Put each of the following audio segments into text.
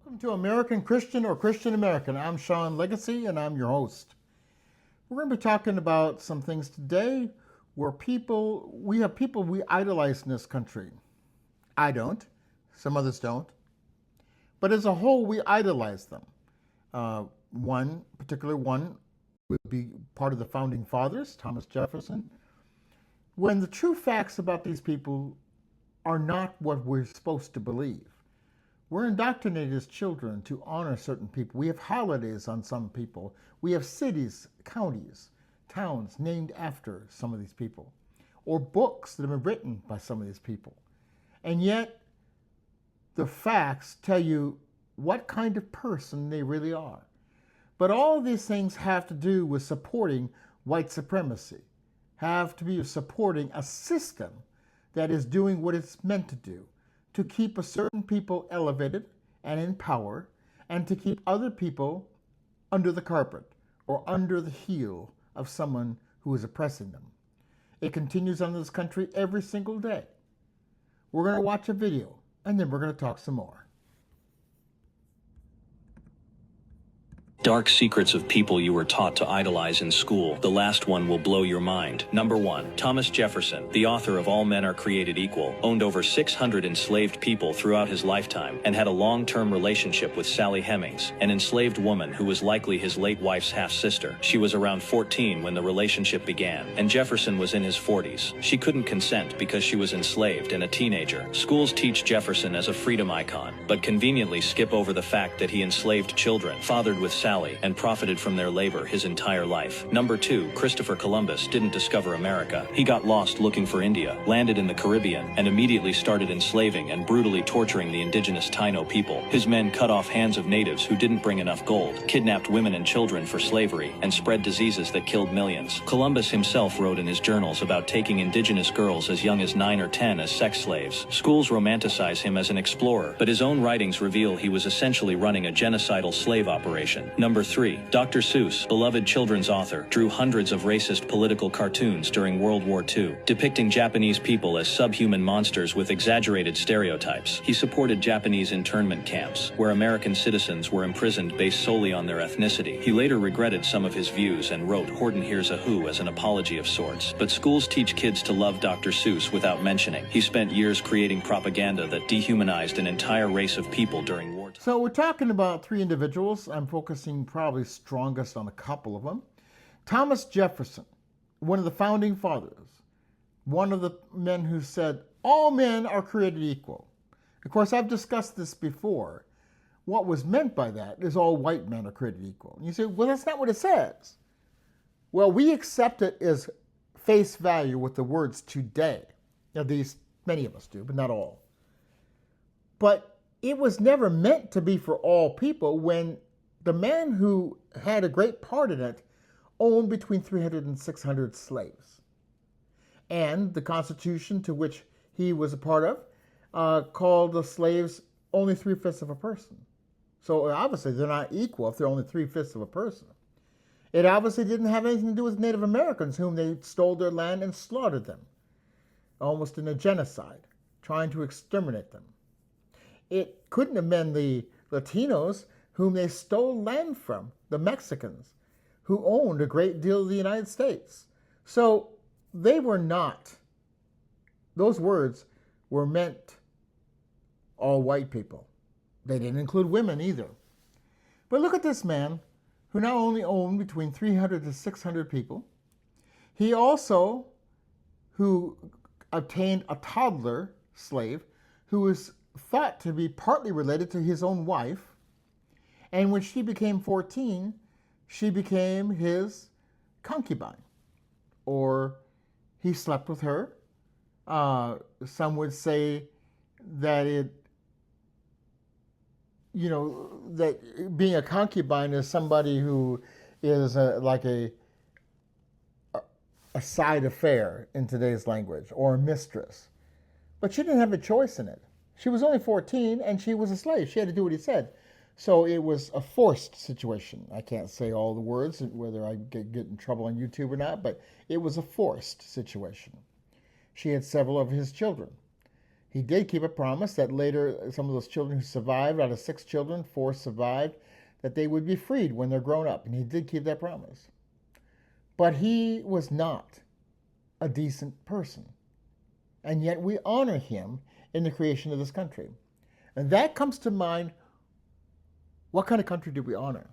Welcome to American Christian or Christian American. I'm Sean Legacy and I'm your host. We're going to be talking about some things today where we have people we idolize in this country. I don't. Some others don't. But as a whole, we idolize them. One particular one would be part of the founding fathers, Thomas Jefferson, when the true facts about these people are not what we're supposed to believe. We're indoctrinated as children to honor certain people. We have holidays on some people. We have cities, counties, towns named after some of these people, or books that have been written by some of these people. And yet, the facts tell you what kind of person they really are. But all these things have to do with supporting white supremacy, have to be supporting a system that is doing what it's meant to do, to keep a certain people elevated and in power, and to keep other people under the carpet or under the heel of someone who is oppressing them. It continues on in this country every single day. We're going to watch a video, and then we're going to talk some more. Dark secrets of people you were taught to idolize in school. The last one will blow your mind. Number 1. Thomas Jefferson, the author of All Men Are Created Equal, owned over 600 enslaved people throughout his lifetime and had a long-term relationship with Sally Hemings, an enslaved woman who was likely his late wife's half-sister. She was around 14 when the relationship began, and Jefferson was in his 40s. She couldn't consent because she was enslaved and a teenager. Schools teach Jefferson as a freedom icon, but conveniently skip over the fact that he enslaved children, fathered with Sally, and profited from their labor his entire life. Number 2. Christopher Columbus didn't discover America. He got lost looking for India, landed in the Caribbean, and immediately started enslaving and brutally torturing the indigenous Taino people. His men cut off hands of natives who didn't bring enough gold, kidnapped women and children for slavery, and spread diseases that killed millions. Columbus himself wrote in his journals about taking indigenous girls as young as 9 or 10 as sex slaves. Schools romanticize him as an explorer, but his own writings reveal he was essentially running a genocidal slave operation. Number 3. Dr. Seuss, beloved children's author, drew hundreds of racist political cartoons during World War II, depicting Japanese people as subhuman monsters with exaggerated stereotypes. He supported Japanese internment camps, where American citizens were imprisoned based solely on their ethnicity. He later regretted some of his views and wrote Horton Hears a Who as an apology of sorts. But schools teach kids to love Dr. Seuss without mentioning he spent years creating propaganda that dehumanized an entire race of people during war. So we're talking about 3 individuals. I'm focusing probably strongest on a couple of them. Thomas Jefferson, one of the founding fathers, one of the men who said, all men are created equal. Of course, I've discussed this before. What was meant by that is all white men are created equal. And you say, well, that's not what it says. Well, we accept it as face value with the words today. Now, many of us do, but not all. But it was never meant to be for all people when the man who had a great part in it owned between 300 and 600 slaves. And the Constitution to which he was a part of called the slaves only 3/5 of a person. So obviously they're not equal if they're only 3/5 of a person. It obviously didn't have anything to do with Native Americans whom they stole their land and slaughtered them, almost in a genocide, trying to exterminate them. It couldn't have been the Latinos whom they stole land from, the Mexicans, who owned a great deal of the United States. So they were not, those words were meant all white people. They didn't include women either. But look at this man who not only owned between 300 to 600 people, he also who obtained a toddler slave who was thought to be partly related to his own wife, and when she became 14, she became his concubine, or he slept with her. Some would say that that being a concubine is somebody who is like a side affair in today's language, or a mistress. But she didn't have a choice in it. She was only 14 and she was a slave. She had to do what he said. So it was a forced situation. I can't say all the words, whether I get in trouble on YouTube or not, but it was a forced situation. She had several of his children. He did keep a promise that later some of those children who survived, out of 6 children, 4 survived, that they would be freed when they're grown up. And he did keep that promise. But he was not a decent person. And yet we honor him in the creation of this country. And that comes to mind, what kind of country do we honor?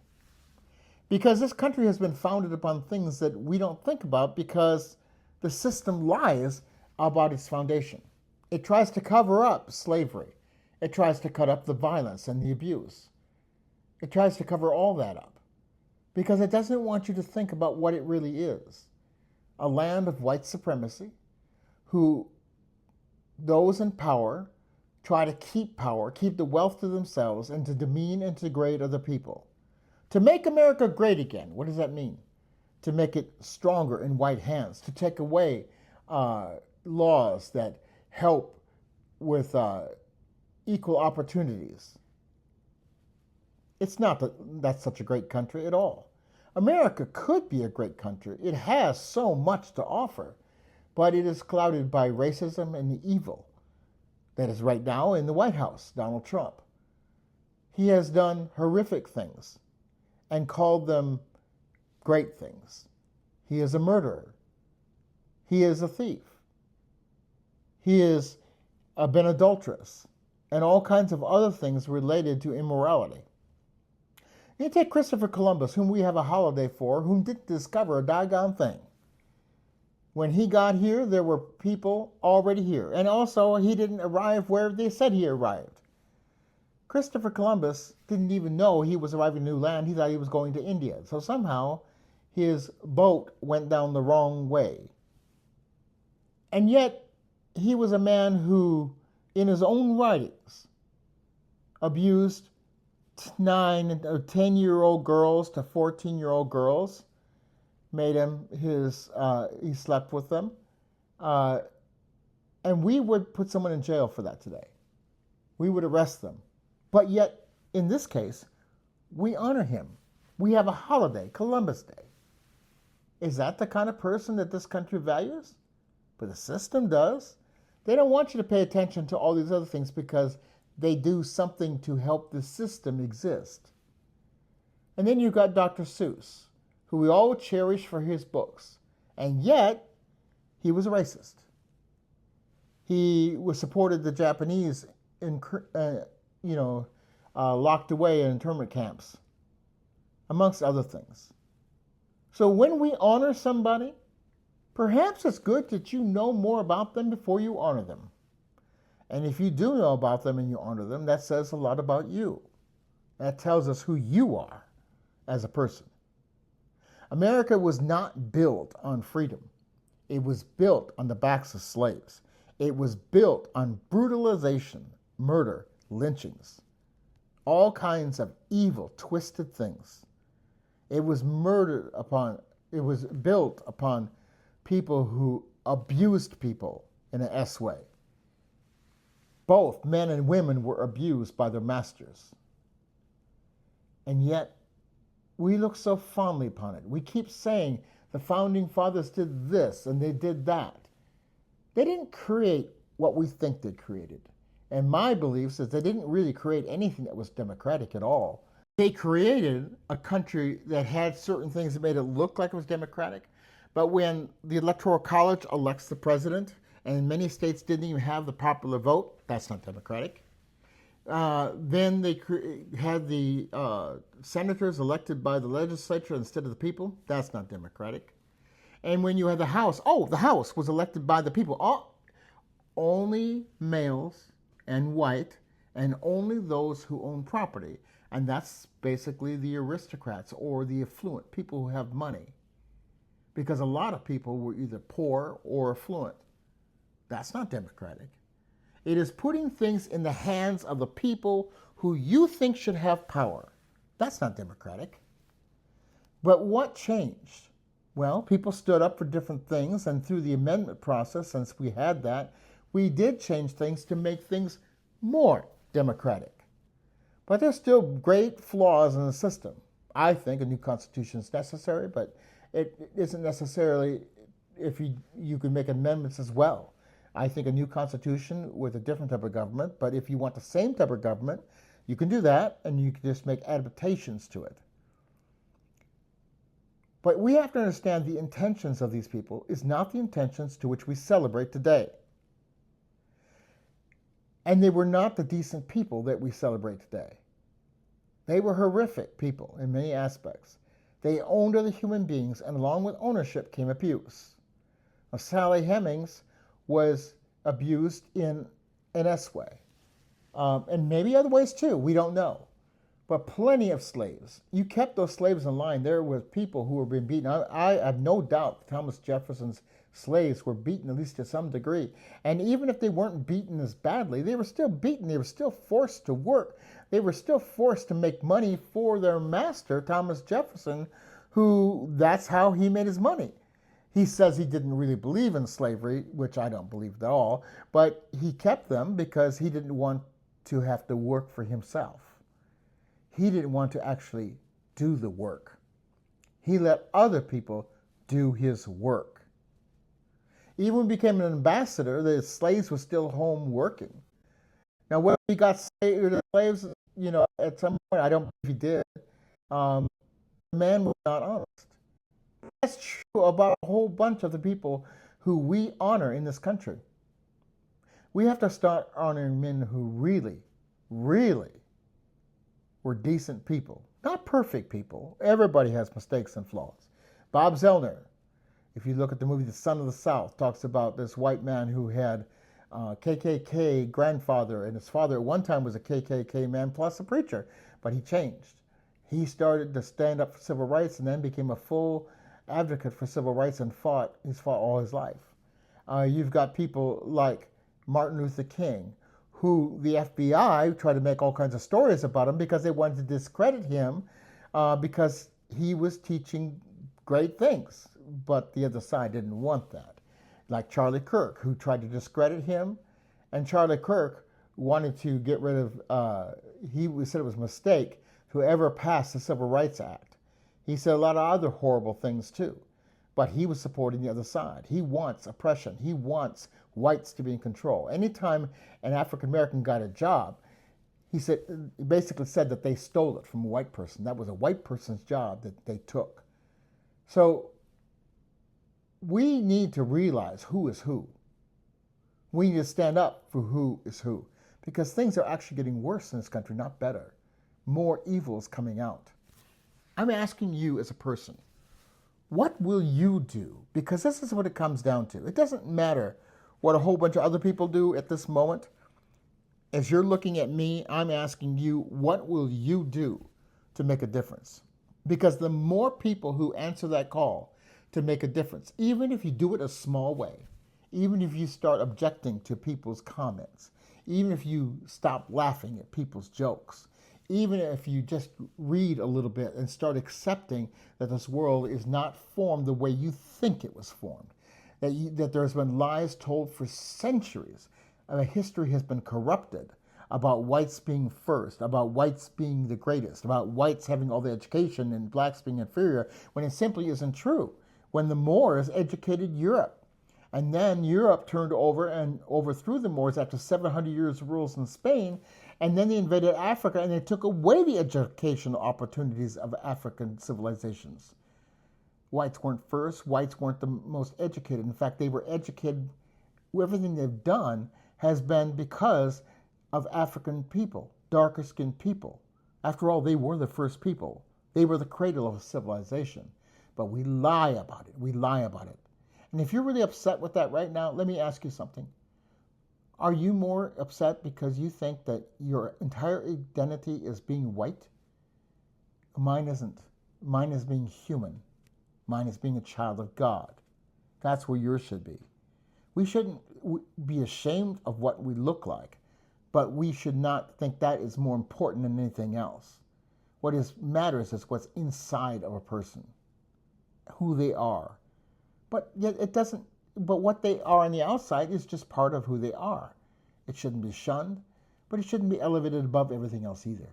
Because this country has been founded upon things that we don't think about because the system lies about its foundation. It tries to cover up slavery. It tries to cut up the violence and the abuse. It tries to cover all that up because it doesn't want you to think about what it really is. A land of white supremacy, who those in power try to keep power, keep the wealth to themselves, and to demean and degrade other people. To make America great again, what does that mean? To make it stronger in white hands, to take away laws that help with equal opportunities. It's not that that's such a great country at all. America could be a great country. It has so much to offer, but it is clouded by racism and the evil that is right now in the White House, Donald Trump. He has done horrific things and called them great things. He is a murderer. He is a thief. He has been adulterous and all kinds of other things related to immorality. You take Christopher Columbus, whom we have a holiday for, whom didn't discover a doggone thing. When he got here, there were people already here. And also, he didn't arrive where they said he arrived. Christopher Columbus didn't even know he was arriving in new land. He thought he was going to India. So somehow, his boat went down the wrong way. And yet, he was a man who, in his own writings, abused 9 or 10-year-old girls to 14-year-old girls, made him he slept with them. And we would put someone in jail for that today. We would arrest them. But yet, in this case, we honor him. We have a holiday, Columbus Day. Is that the kind of person that this country values? But the system does. They don't want you to pay attention to all these other things because they do something to help the system exist. And then you've got Dr. Seuss, who we all cherish for his books. And yet, he was a racist. He supported the Japanese locked away in internment camps, amongst other things. So when we honor somebody, perhaps it's good that you know more about them before you honor them. And if you do know about them and you honor them, that says a lot about you. That tells us who you are as a person. America was not built on freedom. It was built on the backs of slaves. It was built on brutalization, murder, lynchings, all kinds of evil, twisted things. It was built upon people who abused people in an S way. Both men and women were abused by their masters. And yet, we look so fondly upon it. We keep saying the founding fathers did this and they did that. They didn't create what we think they created. And my belief is they didn't really create anything that was democratic at all. They created a country that had certain things that made it look like it was democratic. But when the Electoral College elects the president, and many states didn't even have the popular vote, that's not democratic. Then they had the senators elected by the legislature instead of the people. That's not democratic. And when you had the House, the House was elected by the people. Only males and white, and only those who own property. And that's basically the aristocrats or the affluent, people who have money. Because a lot of people were either poor or affluent. That's not democratic. It is putting things in the hands of the people who you think should have power. That's not democratic. But what changed? Well, people stood up for different things, and through the amendment process, since we had that, we did change things to make things more democratic. But there's still great flaws in the system. I think a new constitution is necessary, but it isn't necessarily if you can make amendments as well. I think a new constitution with a different type of government, but if you want the same type of government, you can do that, and you can just make adaptations to it. But we have to understand the intentions of these people is not the intentions to which we celebrate today. And they were not the decent people that we celebrate today. They were horrific people in many aspects. They owned other human beings, and along with ownership came abuse. Now, Sally Hemings was abused in an S way, and maybe other ways too. We don't know. But plenty of slaves. You kept those slaves in line. There were people who were being beaten. I have no doubt that Thomas Jefferson's slaves were beaten, at least to some degree. And even if they weren't beaten as badly, they were still beaten. They were still forced to work. They were still forced to make money for their master, Thomas Jefferson, who that's how he made his money. He says he didn't really believe in slavery, which I don't believe at all, but he kept them because he didn't want to have to work for himself. He didn't want to actually do the work. He let other people do his work. Even when he became an ambassador, the slaves were still home working. Now, whether he got slaves, at some point, I don't believe he did. The man was not honest. That's true about a whole bunch of the people who we honor in this country. We have to start honoring men who really, really were decent people. Not perfect people. Everybody has mistakes and flaws. Bob Zellner, if you look at the movie The Son of the South, talks about this white man who had KKK grandfather, and his father at one time was a KKK man plus a preacher, but he changed. He started to stand up for civil rights and then became a full advocate for civil rights and he's fought all his life. You've got people like Martin Luther King, who the FBI tried to make all kinds of stories about him because they wanted to discredit him because he was teaching great things, but the other side didn't want that. Like Charlie Kirk, who tried to discredit him, and Charlie Kirk wanted to get rid of, he said it was a mistake to ever pass the Civil Rights Act. He said a lot of other horrible things too, but he was supporting the other side. He wants oppression. He wants whites to be in control. Anytime an African American got a job, he basically said that they stole it from a white person. That was a white person's job that they took. So we need to realize who is who. We need to stand up for who is who, because things are actually getting worse in this country, not better. More evil is coming out. I'm asking you as a person, what will you do? Because this is what it comes down to. It doesn't matter what a whole bunch of other people do at this moment. As you're looking at me, I'm asking you, what will you do to make a difference? Because the more people who answer that call to make a difference, even if you do it a small way, even if you start objecting to people's comments, even if you stop laughing at people's jokes, even if you just read a little bit and start accepting that this world is not formed the way you think it was formed, that there's been lies told for centuries, history has been corrupted about whites being first, about whites being the greatest, about whites having all the education and blacks being inferior, when it simply isn't true. When the Moors educated Europe, and then Europe turned over and overthrew the Moors after 700 years of rules in Spain, and then they invaded Africa and they took away the educational opportunities of African civilizations. Whites weren't first. Whites weren't the most educated. In fact, they were educated. Everything they've done has been because of African people, darker skinned people. After all, they were the first people. They were the cradle of civilization. But we lie about it. We lie about it. And if you're really upset with that right now, let me ask you something. Are you more upset because you think that your entire identity is being white? Mine isn't. Mine is being human. Mine is being a child of God. That's where yours should be. We shouldn't be ashamed of what we look like, but we should not think that is more important than anything else. What matters is what's inside of a person, who they are. But yet but what they are on the outside is just part of who they are. It shouldn't be shunned, but it shouldn't be elevated above everything else either.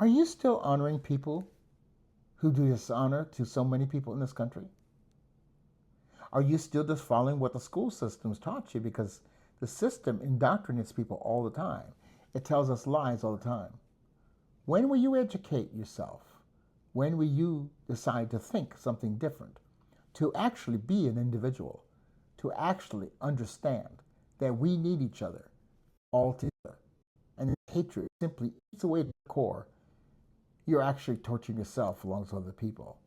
Are you still honoring people who do dishonor to so many people in this country? Are you still just following what the school systems taught you? Because the system indoctrinates people all the time. It tells us lies all the time. When will you educate yourself? When will you decide to think something different? To actually be an individual, to actually understand that we need each other all together. And if hatred simply eats away at the core, you're actually torturing yourself along with other people.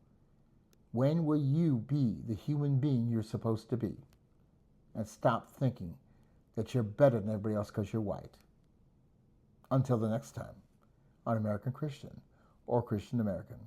When will you be the human being you're supposed to be? And stop thinking that you're better than everybody else because you're white. Until the next time, on American Christian or Christian American.